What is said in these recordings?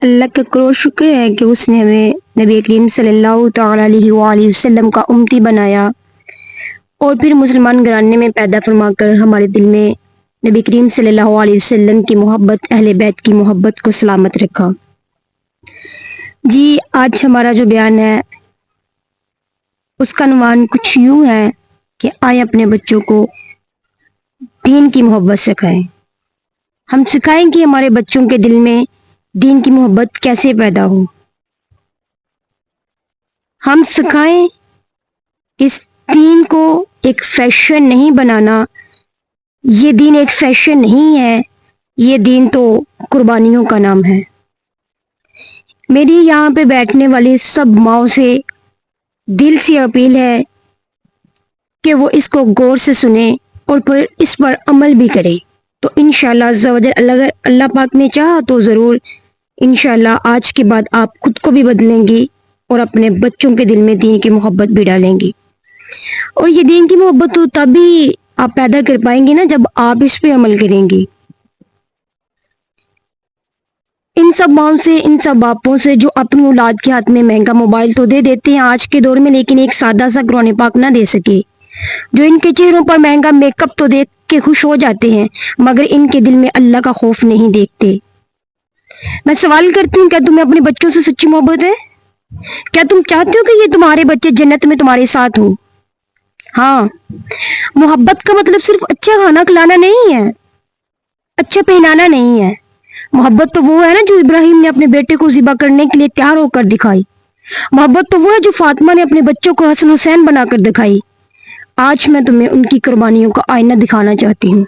اللہ کا کروڑ شکر ہے کہ اس نے ہمیں نبی کریم صلی اللہ تعالیٰ علیہ وآلہ وسلم کا امتی بنایا اور پھر مسلمان گھرانے میں پیدا فرما کر ہمارے دل میں نبی کریم صلی اللہ علیہ وسلم کی محبت، اہل بیت کی محبت کو سلامت رکھا۔ جی آج ہمارا جو بیان ہے اس کا عنوان کچھ یوں ہے کہ آئیں اپنے بچوں کو دین کی محبت سکھائیں۔ ہم سکھائیں کہ ہمارے بچوں کے دل میں دین کی محبت کیسے پیدا ہو۔ ہم سکھائیں اس دین کو ایک فیشن نہیں بنانا، یہ دین ایک فیشن نہیں ہے، یہ دین تو قربانیوں کا نام ہے۔ میری یہاں پہ بیٹھنے والی سب ماؤں سے دل سے اپیل ہے کہ وہ اس کو غور سے سنیں اور پھر اس پر عمل بھی کریں، تو انشاءاللہ عز و جل اگر اللہ پاک نے چاہا تو ضرور انشاءاللہ آج کے بعد آپ خود کو بھی بدلیں گی اور اپنے بچوں کے دل میں دین کی محبت بھی ڈالیں گی۔ اور یہ دین کی محبت تو تبھی آپ پیدا کر پائیں گے نا جب آپ اس پہ عمل کریں گی۔ ان سب ماؤں سے، ان سب باپوں سے جو اپنی اولاد کے ہاتھ میں مہنگا موبائل تو دے دیتے ہیں آج کے دور میں، لیکن ایک سادہ سا قرآن پاک نہ دے سکے، جو ان کے چہروں پر مہنگا میک اپ تو دیکھ کے خوش ہو جاتے ہیں مگر ان کے دل میں اللہ کا خوف نہیں دیکھتے۔ میں سوال کرتی ہوں، کیا تمہیں اپنے بچوں سے سچی محبت ہے؟ کیا تم چاہتے ہو کہ یہ تمہارے بچے جنت میں تمہارے ساتھ ہوں؟ ہاں، محبت کا مطلب صرف اچھا کھانا کھلانا نہیں ہے، اچھا پہنانا نہیں ہے۔ محبت تو وہ ہے نا جو ابراہیم نے اپنے بیٹے کو ذبح کرنے کے لیے تیار ہو کر دکھائی۔ محبت تو وہ ہے جو فاطمہ نے اپنے بچوں کو حسن حسین بنا کر دکھائی۔ آج میں تمہیں ان کی قربانیوں کا آئینہ دکھانا چاہتی ہوں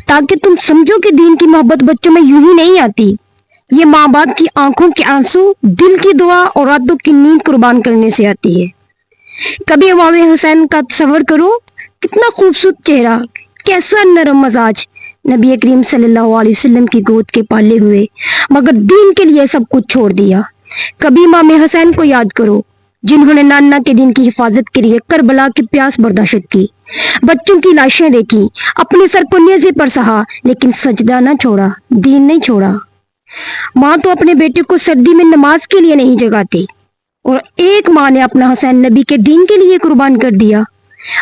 تاکہ تم سمجھو کہ دین کی محبت بچوں میں یوں ہی نہیں آتی، یہ ماں باپ کی آنکھوں کے آنسو، دل کی دعا اور راتوں کی نیند قربان کرنے سے آتی ہے۔ کبھی امام حسین کا تصور کرو، کتنا خوبصورت چہرہ، کیسا نرم مزاج، نبی کریم صلی اللہ علیہ وسلم کی گود کے پالے ہوئے مگر دین کے لیے سب کچھ چھوڑ دیا۔ کبھی امام حسین کو یاد کرو جنہوں نے نانا کے دین کی حفاظت کے لیے کربلا کی پیاس برداشت کی، بچوں کی لاشیں دیکھی، اپنے سر کو نیزے پر سہا لیکن سجدہ نہ چھوڑا، دین نہیں چھوڑا۔ ماں تو اپنے بیٹے کو سردی میں نماز کے لیے نہیں جگاتی، اور ایک ماں نے اپنا حسین نبی کے دین کے لیے قربان کر دیا۔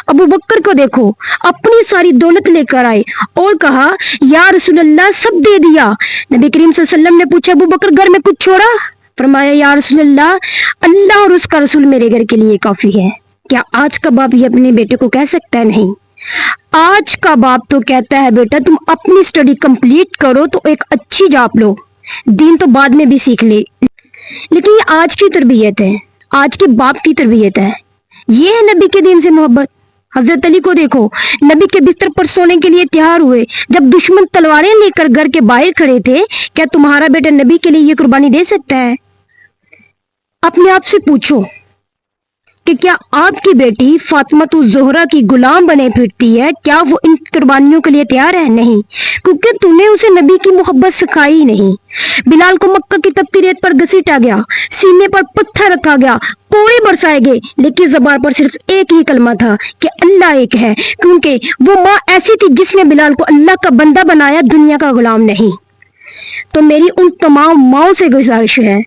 ابو بکر کو دیکھو، اپنی ساری دولت لے کر آئے اور کہا یا رسول اللہ سب دے دیا۔ نبی کریم صلی اللہ علیہ وسلم نے پوچھا ابو بکر گھر میں کچھ چھوڑا؟ فرمایا یا رسول اللہ اور اس کا رسول میرے گھر کے لیے کافی ہے۔ کیا آج کا باپ یہ اپنے بیٹے کو کہہ سکتا ہے؟ نہیں۔ آج کا باپ تو کہتا ہے بیٹا تم اپنی اسٹڈی کمپلیٹ کرو تو ایک اچھی جاب لو، دین تو بعد میں بھی سیکھ لے۔ لیکن یہ آج کی تربیت ہے، آج کے باپ کی تربیت ہے، یہ ہے نبی کے دین سے محبت۔ حضرت علی کو دیکھو، نبی کے بستر پر سونے کے لیے تیار ہوئے جب دشمن تلواریں لے کر گھر کے باہر کھڑے تھے۔ کیا تمہارا بیٹا نبی کے لیے یہ قربانی دے سکتا ہے؟ اپنے آپ سے پوچھو کہ کیا آپ کی بیٹی فاطمہ الزہرا کی غلام بنے پھرتی ہے؟ کیا وہ ان قربانیوں کے لیے تیار ہے؟ نہیں، کیونکہ تم نے اسے نبی کی محبت سکھائی نہیں۔ بلال کو مکہ کی تپتی ریت پر گھسیٹا گیا، سینے پر پتھر رکھا گیا، کوڑے برسائے گئے، لیکن زبان پر صرف ایک ہی کلمہ تھا کہ اللہ ایک ہے، کیونکہ وہ ماں ایسی تھی جس نے بلال کو اللہ کا بندہ بنایا، دنیا کا غلام نہیں۔ تو میری ان تمام ماؤں سے گزارش ہے،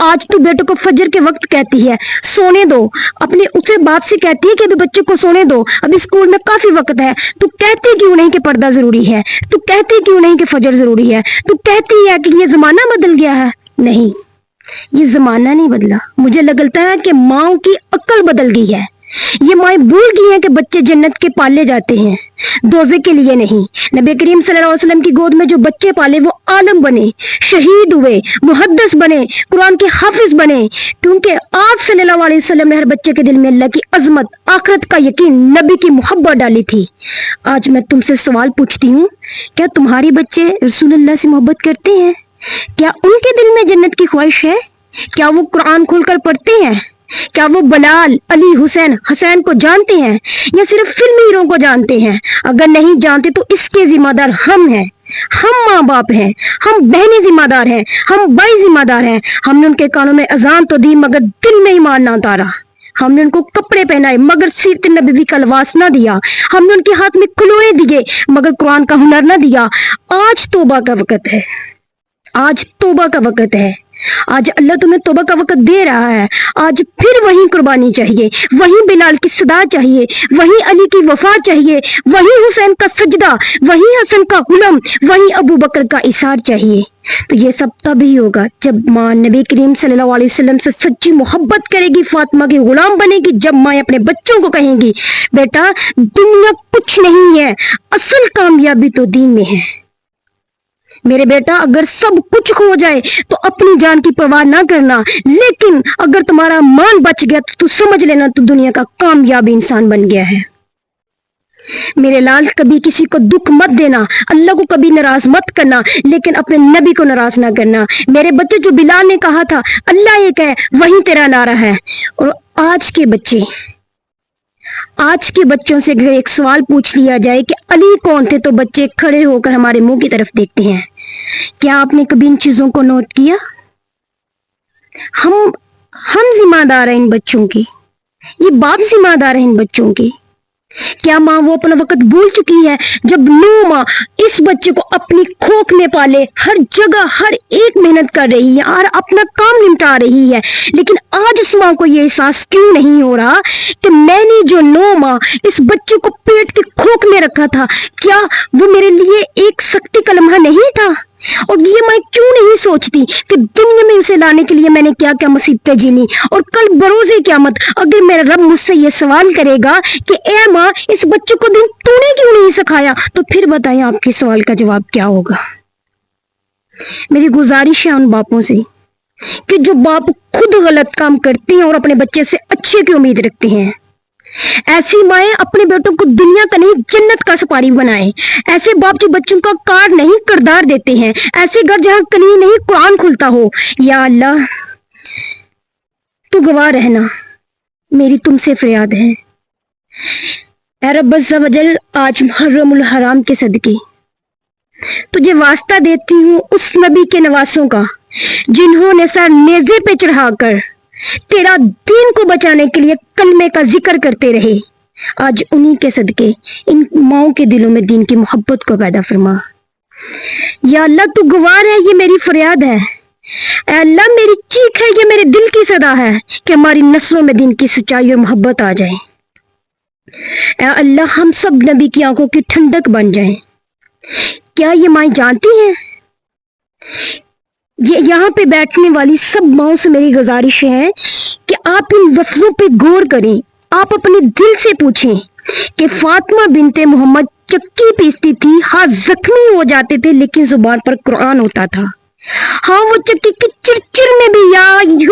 آج تو بیٹوں کو فجر کے وقت کہتی ہے سونے دو، اپنے اسے باپ سے کہتی ہے کہ ابھی بچے کو سونے دو، ابھی اسکول میں کافی وقت ہے، تو کہتی کیوں نہیں کہ پردہ ضروری ہے؟ تو کہتی کیوں نہیں کہ فجر ضروری ہے؟ تو کہتی ہے کہ یہ زمانہ بدل گیا ہے؟ نہیں، یہ زمانہ نہیں بدلا، مجھے لگتا ہے کہ ماؤں کی عقل بدل گئی ہے۔ یہ مائیں بھول گئی ہیں کہ بچے جنت کے پالے جاتے ہیں، دوزے کے لیے نہیں۔ نبی کریم صلی اللہ علیہ وسلم کی گود میں جو بچے پالے وہ عالم بنے، شہید ہوئے، محدث بنے، قرآن کے حافظ بنے، کیونکہ آپ صلی اللہ علیہ وسلم نے ہر بچے کے دل میں اللہ کی عظمت، آخرت کا یقین، نبی کی محبت ڈالی تھی۔ آج میں تم سے سوال پوچھتی ہوں، کیا تمہاری بچے رسول اللہ سے محبت کرتے ہیں؟ کیا ان کے دل میں جنت کی خواہش ہے؟ کیا وہ قرآن کھول کر پڑھتے ہیں؟ کیا وہ بلال، علی، حسین کو جانتے ہیں یا صرف فلمی ہیرو کو جانتے ہیں؟ اگر نہیں جانتے تو اس کے ذمہ دار ہم ہیں، ہم ماں باپ ہیں، ہم بہنیں ذمہ دار ہیں، ہم بھائی ذمہ دار ہیں۔ ہم نے ان کے کانوں میں اذان تو دی مگر دل میں ایمان نہ اتارا، ہم نے ان کو کپڑے پہنائے مگر سیرت نبوی کا لباس نہ دیا، ہم نے ان کے ہاتھ میں کھلونے دیے مگر قرآن کا ہنر نہ دیا۔ آج توبہ کا وقت ہے، آج توبہ کا وقت ہے۔ آج اللہ تمہیں توبہ کا وقت دے رہا ہے. آج پھر وہی قربانی چاہیے, وہی بلال کی صدا چاہیے, وہی علی کی وفا چاہیے, وہی حسین کا سجدہ, وہی حسن کا حلم, وہی ابو بکر کا اثار چاہیے. تو یہ سب تب ہی ہوگا جب ماں نبی کریم صلی اللہ علیہ وسلم سے سچی محبت کرے گی, فاطمہ کی غلام بنے گی. جب ماں اپنے بچوں کو کہیں گی بیٹا دنیا کچھ نہیں ہے, اصل کامیابی تو دین میں ہے. میرے بیٹا اگر سب کچھ کھو جائے تو اپنی جان کی پرواہ نہ کرنا, لیکن اگر تمہارا مان بچ گیا تو سمجھ لینا تو دنیا کا کامیاب انسان بن گیا ہے. میرے لال کبھی کسی کو دکھ مت دینا, اللہ کو کبھی ناراض مت کرنا, لیکن اپنے نبی کو ناراض نہ کرنا. میرے بچے جو بلال نے کہا تھا اللہ ایک ہے وہی تیرا نعرہ ہے. اور آج کے بچوں سے اگر ایک سوال پوچھ لیا جائے کہ علی کون تھے, تو بچے کھڑے ہو کر ہمارے منہ کی طرف دیکھتے ہیں. کیا آپ نے کبھی ان چیزوں کو نوٹ کیا؟ ہم ذمہ دار ہیں ان بچوں کی, یہ باپ ذمہ دار ہیں ان بچوں کی. کیا ماں وہ اپنا وقت بھول چکی ہے جب 9 ماہ اس بچے کو اپنی کھوک میں پالے, ہر جگہ ہر ایک محنت کر رہی ہے اور اپنا کام نمٹا رہی ہے, لیکن آج اس ماں کو یہ احساس کیوں نہیں ہو رہا کہ میں نے جو 9 ماہ اس بچے کو پیٹ کے کھوک میں رکھا تھا, کیا وہ میرے لیے ایک سختی کا لمحہ نہیں تھا؟ اور یہ میں کیوں نہیں سوچتی کہ دنیا میں اسے لانے کے لیے میں نے کیا کیا مصیبتیں جھیلی, اور کل بروز قیامت اگر میرا رب مجھ سے یہ سوال کرے گا کہ اے ماں اس بچے کو دین تو نے کیوں نہیں سکھایا, تو پھر بتائیں آپ کے سوال کا جواب کیا ہوگا. میری گزارش ہے ان باپوں سے کہ جو باپ خود غلط کام کرتے ہیں اور اپنے بچے سے اچھے کی امید رکھتے ہیں, ایسی مائیں اپنے بیٹوں کو دنیا کا نہیں جنت کا سپاری بنائیں. ایسے باپ جو بچوں کا کار نہیں کردار دیتے ہیں, ایسے گھر جہاں کہیں نہیں قرآن کھلتا ہو. یا اللہ تو گواہ رہنا, میری تم سے فریاد ہے. اے رب عز و جل, آج محرم الحرام کے صدقے تجھے واسطہ دیتی ہوں اس نبی کے نواسوں کا جنہوں نے سر نیزے پہ چڑھا کر تیرا دین کو بچانے کے لیے کلمے کا ذکر کرتے رہے. آج انہی کے صدقے ان ماؤں کے دلوں میں دین کی محبت کو پیدا فرما. یا اللہ تو گواہ ہے, یہ میری فریاد ہے. اے اللہ میری چیخ ہے, یہ میرے دل کی صدا ہے کہ ہماری نسلوں میں دین کی سچائی اور محبت آ جائے. اے اللہ ہم سب نبی کی آنکھوں کی ٹھنڈک بن جائیں. کیا یہ مائیں جانتی ہیں, یہاں پہ بیٹھنے والی سب ماؤں سے میری گزارش ہے کہ آپ ان لفظوں پہ غور کریں. آپ اپنے دل سے پوچھیں کہ فاطمہ بنت محمد چکی پیستی تھی, ہاتھ زخمی ہو جاتے تھے, لیکن زبان پر قرآن ہوتا تھا. ہاں وہ چکی کی چرچر میں بھی یا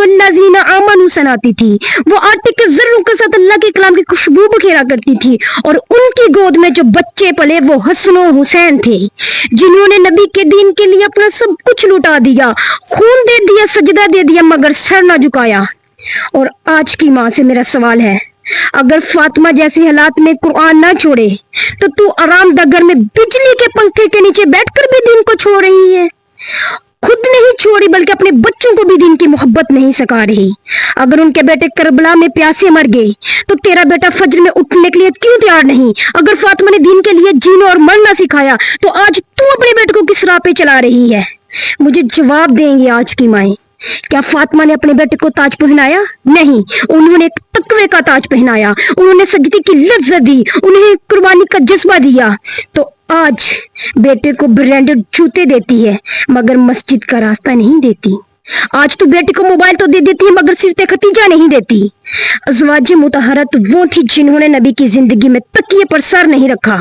الذین آمنوا سناتی تھی. وہ آٹے کے ذروں کے ساتھ اللہ کے کلام کی خوشبو بکھیرا کرتی تھی, اور ان کی گود میں جو بچے پلے وہ حسن و حسین تھے جنہوں نے نبی کے دین کے لیے اپنا سب کچھ لٹا دیا, خون دے دیا, سجدہ دے دیا, مگر سر نہ جھکایا. اور آج کی ماں سے میرا سوال ہے, اگر فاطمہ جیسے حالات میں قرآن نہ چھوڑے تو آرام دہ گھر میں بجلی کے پنکھے کے نیچے بیٹھ کر بھی دین کو چھوڑ رہی ہے. خود نہیں چھوڑی بلکہ اپنے بچوں کو بھی دین کی محبت نہیں سکھا رہی. اگر ان کے بیٹے کربلا میں پیاسے مر گئے تو تیرا بیٹا فجر میں اٹھنے کے لیے کیوں تیار نہیں؟ اگر فاطمہ نے دین کے لیے جینا اور مرنا سکھایا تو آج تو اپنے بیٹے کو کس راہ پہ چلا رہی ہے؟ مجھے جواب دیں گے آج کی مائیں. کیا فاطمہ نے اپنے بیٹے کو تاج پہنایا؟ نہیں, انہوں نے ایک تقوی کا تاج پہنایا, انہوں نے سجدے کی لذت دی, انہیں قربانی کا جذبہ دیا. تو آج بیٹے کو برانڈڈ جوتے دیتی ہے مگر مسجد کا راستہ نہیں دیتی. آج تو بیٹے کو موبائل تو دے دیتی ہے مگر سیرت ختیجہ نہیں دیتی. ازواج مطہرات وہ تھی جنہوں نے نبی کی زندگی میں تکیے پر سر نہیں رکھا,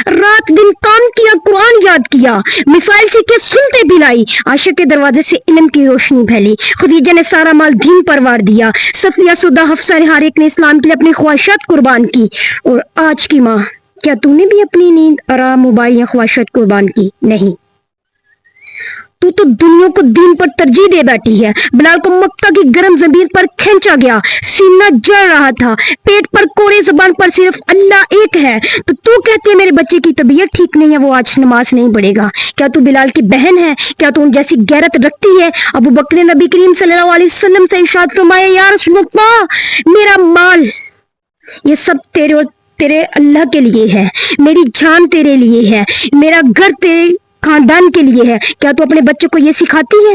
رات دن کام کیا, قرآن یاد کیا, مثال سیکھے, سنتے پلائی, عائشہ کے دروازے سے علم کی روشنی پھیلی, خدیجہ نے سارا مال دین پر وار دیا, صفیہ, سودا, حفصہ, ہر ایک نے اسلام کے لیے اپنی خواہشات قربان کی. اور آج کی ماں, کیا تو نے بھی اپنی نیند, آرام, موبائل یا خواہشات قربان کی؟ نہیں, تو دنیا کو دین پر ترجیح دے بیٹھی ہے. بلال کو مکہ کی گرم زمین پر کھینچا گیا, سینہ جل رہا تھا, پیٹ پر کوڑے, زبان پر صرف اللہ ایک ہے, تو کہتی ہے میرے بچے کی طبیعت ٹھیک نہیں ہے, وہ آج نماز نہیں پڑھے گا. کیا تو بلال کی بہن ہے؟ کیا تو ان جیسی غیرت رکھتی ہے؟ ابو بکر نے نبی کریم صلی اللہ علیہ وسلم سے ارشاد فرمایا, یا رسول اللہ, میرا مال یہ سب تیرے اللہ کے لیے ہے, میری جان تیرے لیے ہے, میرا گھر تیرے خاندان کے لیے ہے. کیا تو اپنے بچے کو یہ سکھاتی ہے؟